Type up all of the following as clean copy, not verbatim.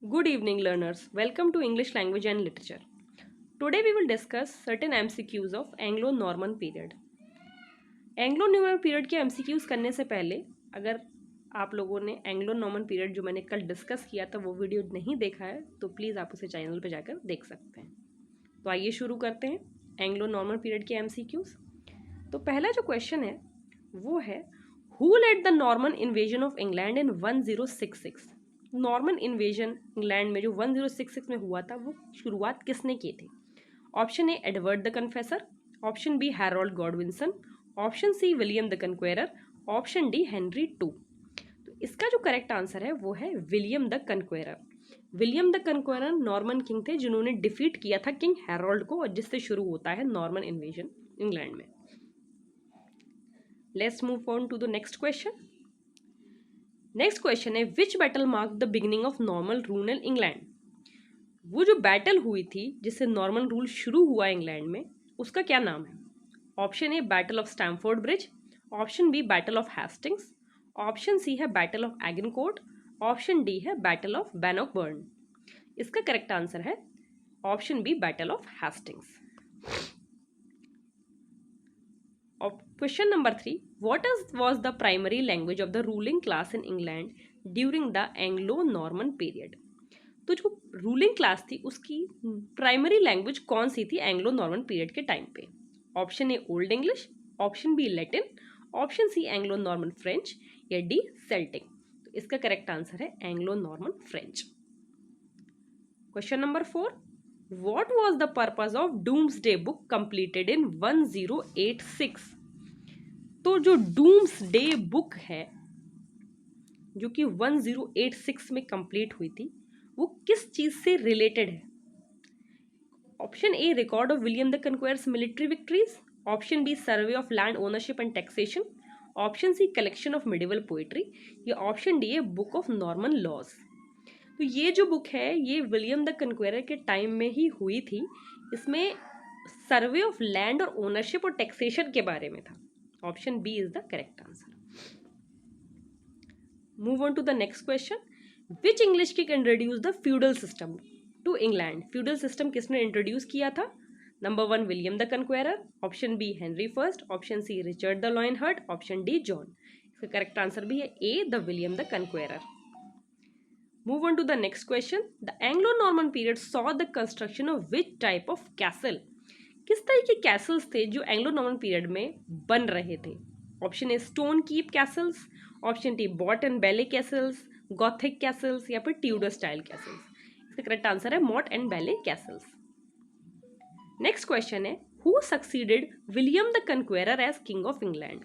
Good evening, learners. Welcome to English Language and Literature. Today we will discuss certain MCQs of Anglo-Norman period. Anglo-Norman period के MCQs करने से पहले अगर आप लोगों ने एंग्लो-नॉर्मन पीरियड जो मैंने कल डिस्कस किया था वो वीडियो नहीं देखा है तो प्लीज़ आप उसे चैनल पर जाकर देख सकते हैं। तो आइए शुरू करते हैं एंग्लो-नॉर्मन पीरियड के MCQs। तो पहला जो क्वेश्चन है वो है who led the Norman invasion of England in 1066। Norman invasion England में जो 1066 में हुआ था वो शुरुआत किसने की थी? Option A Edward the Confessor, option B Harold Godwinson, option C William the कन्क्वेरर, option D Henry two. तो इसका जो करेक्ट आंसर है वो है William the Conqueror. William the Conqueror Norman king थे जिन्होंने डिफीट किया था किंग हैरोल्ड को और जिससे शुरू होता है नॉर्मन इन्वेजन इंग्लैंड में। Let's move on to the next question. Next question है which battle mark the beginning of Norman rule in England. वो जो बैटल हुई थी जिससे नॉर्मन रूल शुरू हुआ इंग्लैंड में उसका क्या नाम है? Option A battle of Stamford Bridge, option B battle of Hastings, option C है battle of Agincourt, option D है बैटल ऑफ बैनॉकबर्न। इसका करेक्ट आंसर है option B battle of Hastings. Question number 3. What was the primary language of the ruling class in England during the Anglo-Norman period? तो जो ruling class थी उसकी primary language कौन सी थी Anglo Norman period के time पे? Option A old English, option B Latin, option C Anglo Norman French या डी सेल्टिक। तो इसका करेक्ट आंसर है Anglo Norman French. Question number 4. What was the purpose of Doomsday Book completed in 1086? तो जो doomsday book है जो कि 1086 में कंप्लीट हुई थी वो किस चीज से रिलेटेड है? Option A record of William the conqueror's military victories, option B survey of land ownership and taxation, option C collection of medieval poetry या ऑप्शन डी है बुक ऑफ नॉर्मन लॉज। तो ये जो बुक है ये William the कन्क्वेरर के time में ही हुई थी। इसमें सर्वे ऑफ लैंड और ओनरशिप और टैक्सेशन के बारे में था। Option B is the correct answer. Move on to the next question. Which English king introduce the feudal system to England? Feudal system किसने इंट्रोड्यूस किया था? Number 1 William the कन्क्वेरर, option B Henry first, option C Richard the lionheart, option D John. इसका correct answer भी है A the William the conqueror. Move on to the next question. The Anglo-Norman period saw the construction of which type of castle? किस तरह के Castle's थे जो Anglo Norman period में बन रहे थे? Option A stone keep castles, option D motte and bailey castles, gothic castles या फिर ट्यूडर स्टाइल कैसल्स। इसका करेक्ट आंसर है motte and bailey castles. Next question है who succeeded William the conqueror as king of England?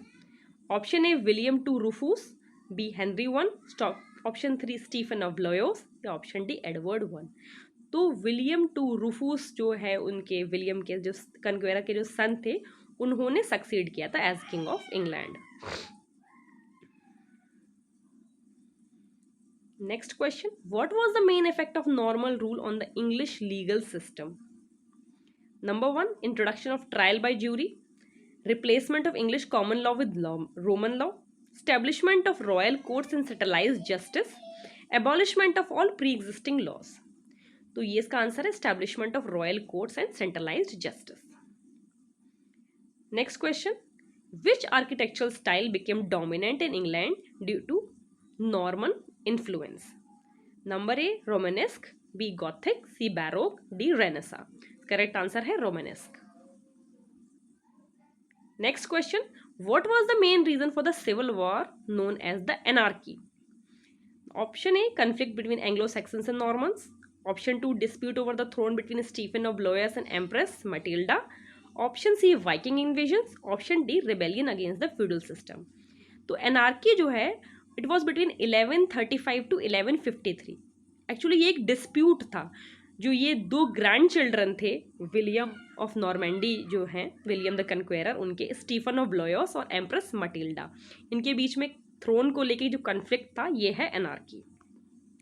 Option A William two Rufus, B Henry one, option 3 Stephen of Blois या option D Edward one. तो William two Rufus जो है उनके William के जो कन्क्वेरर के जो सन थे उन्होंने सक्सीड किया था as king of England. Next question what was the main effect of normal rule on the English legal system? Number 1 introduction of trial by jury, replacement of English common law with Roman law, establishment of royal courts and centralized justice, abolishment of all pre-existing laws। तो ये इसका answer है establishment of royal courts and centralized justice। next question which architectural style became dominant in England due to Norman influence? number A Romanesque, B Gothic, C Baroque, D Renaissance। correct answer है Romanesque। next question what was the main reason for the civil war known as the anarchy? option A conflict between Anglo-Saxons and Normans, option 2 dispute over the throne between Stephen of Blois and Empress Matilda, option C Viking invasions, option D rebellion against the feudal system। तो anarchy जो है it was between 1135 to 1153। Actually ये एक dispute था जो ये दो grand children थे विलियम ऑफ नॉर्मेंडी जो हैं विलियम द कन्क्वेरर उनके स्टीफन ऑफ ब्लोयोस और एम्प्रेस मटिल्डा, इनके बीच में थ्रोन को लेके जो कन्फ्लिक्ट था ये है anarchy.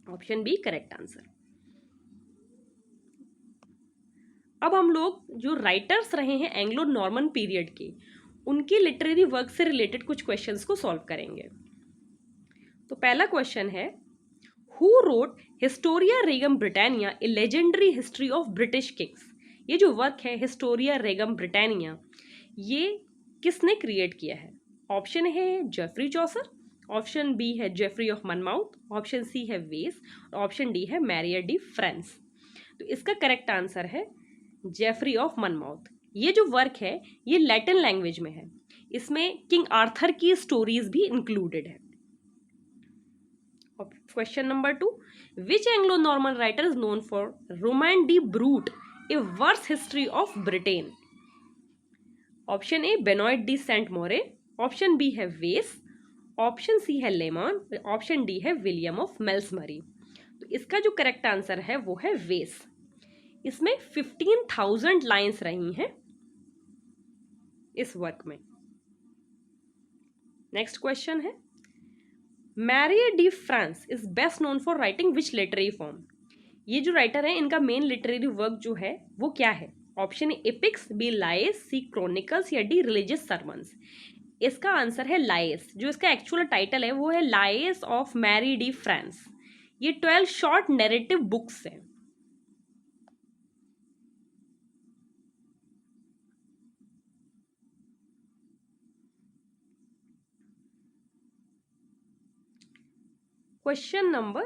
Option B correct answer. अब हम लोग जो राइटर्स रहे हैं एंग्लो नॉर्मन पीरियड के उनके लिटरेरी वर्क से रिलेटेड कुछ क्वेश्चंस को सॉल्व करेंगे। तो पहला क्वेश्चन है who wrote Historia Regum Britanniae a legendary history of British kings. ये जो वर्क है हिस्टोरिया रेगम ब्रिटानिया, ये किसने क्रिएट किया है? ऑप्शन है जेफरी चॉसर, ऑप्शन बी है Jeffrey of Monmouth, option C है वेस, ऑप्शन डी है मैरिया डी फ्रांस। तो इसका करेक्ट आंसर है जेफरी ऑफ मनमाउथ। ये जो वर्क है ये लैटिन लैंग्वेज में है, इसमें किंग आर्थर की स्टोरीज भी इंक्लूडेड है। Question number 2, which Anglo Norman writer is known for Roman de Brut a verse history of Britain? Option A Benoit de Sainte Maure, option B है Wace, option C है Layamon, option D है William of Malmesbury. तो इसका जो correct answer है वो है वेस। इसमें 15,000 लाइन्स रही हैं इस वर्क में। नेक्स्ट क्वेश्चन है, Marie de France is best known for writing which literary form? ये जो राइटर है इनका मेन लिटरेरी वर्क जो है वो क्या है? Option A epics, B lays, C chronicles या डी रिलीजियस सर्मन्स। इसका आंसर है लाइस। जो इसका एक्चुअल टाइटल है वो है lays of Marie de France. ये 12 शॉर्ट नैरेटिव बुक्स हैं। Question number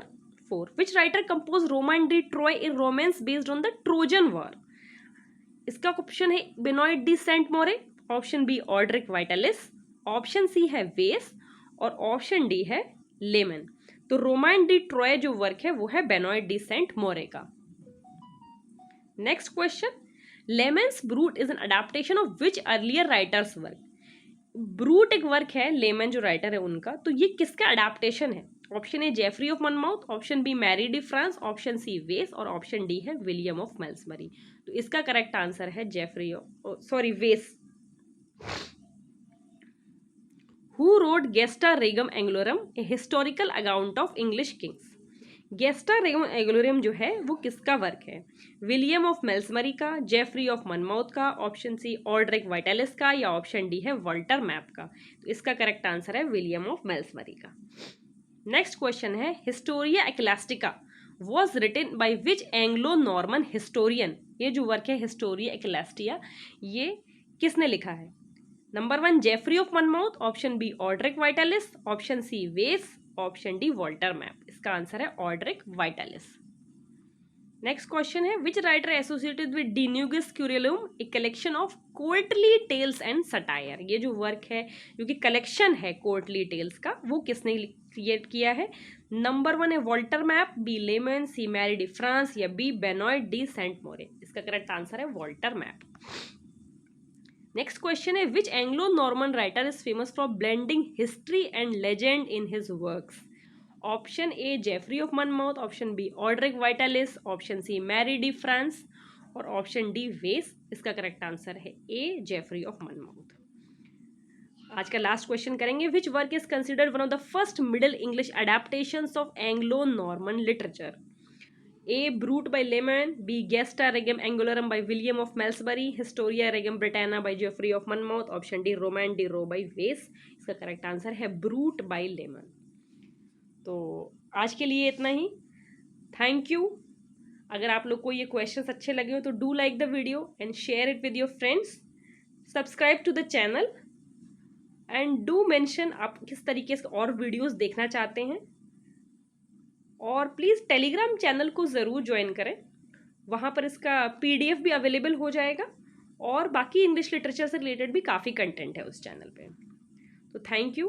4. Which writer composed Roman de Troy, a romance based on the Trojan War? इसका ऑप्शन है Benoit de Sainte Maure, option B Orderic Vitalis, option C है Wace और option D है Layamon. तो Roman de Troie जो work है वो है बेनॉइट डी सेंट मोरे का। Next question, Layamon's Brut is an adaptation of which earlier writer's work? Brut एक वर्क है, लेमन जो राइटर है उनका, तो ये किसका अडेप्टेशन है? Option A Geoffrey of Monmouth, option B Mary de France, option C Wace और ऑप्शन डी है विलियम ऑफ मेल्समरी। तो इसका करेक्ट आंसर है Geoffrey Wace. Who wrote Gesta Regum Anglorum a historical account of English kings? Gesta Regum Anglorum जो है वो किसका work है? विलियम ऑफ मेल्समरी का, जेफरी ऑफ मनमाउथ का, ऑप्शन सी ऑड्रिक वाइटलिस का या ऑप्शन डी है वॉल्टर मैप का। तो इसका करेक्ट आंसर है विलियम ऑफ मेल्समरी का। नेक्स्ट क्वेश्चन है, Historia Ecclesiastica was written by which Anglo Norman historian? ये जो वर्क है हिस्टोरिया एक्लेस्टिया, ये किसने लिखा है? Number 1 Geoffrey of Monmouth, option B Orderic Vitalis, option C Wace, option D Walter Map. इसका आंसर है ऑड्रिक वाइटलिस। नेक्स्ट क्वेश्चन है, which writer associated with De Nugis Curialium a collection of courtly tales and satire? ये जो work है जो कि collection है courtly tales का, वो किसने क्रिएट किया है? नंबर 1 है Walter Map, B Layamon, C Marie de France या B Benoit de Sainte Maure. इसका करेक्ट आंसर है वॉल्टर मैप। नेक्स्ट क्वेश्चन है, which Anglo Norman writer is famous for blending history and legend in his works? Option A Geoffrey of Monmouth, option B Orderic Vitalis, option C Marie de France और option D Wace. इसका correct answer है ए Geoffrey of मनमाउथ। आज का last question करेंगे, which work is considered one of the first Middle English adaptations of Anglo Norman literature? A Brut by Layamon, B Gesta Regum Anglorum by William of Malmesbury, Historia Regum Britanniae by Geoffrey of Monmouth, option D Roman de Rou by Wace. इसका correct answer है Brut by Layamon. तो आज के लिए इतना ही। Thank you. अगर आप लोग को ये क्वेश्चंस अच्छे लगे हो तो do like the video and share it with your friends, subscribe to the channel and do mention आप किस तरीके से और वीडियोस देखना चाहते हैं। और प्लीज़ टेलीग्राम चैनल को ज़रूर ज्वाइन करें, वहाँ पर इसका PDF भी अवेलेबल हो जाएगा और बाकी इंग्लिश लिटरेचर से रिलेटेड भी काफ़ी कंटेंट है उस चैनल पे। तो थैंक यू।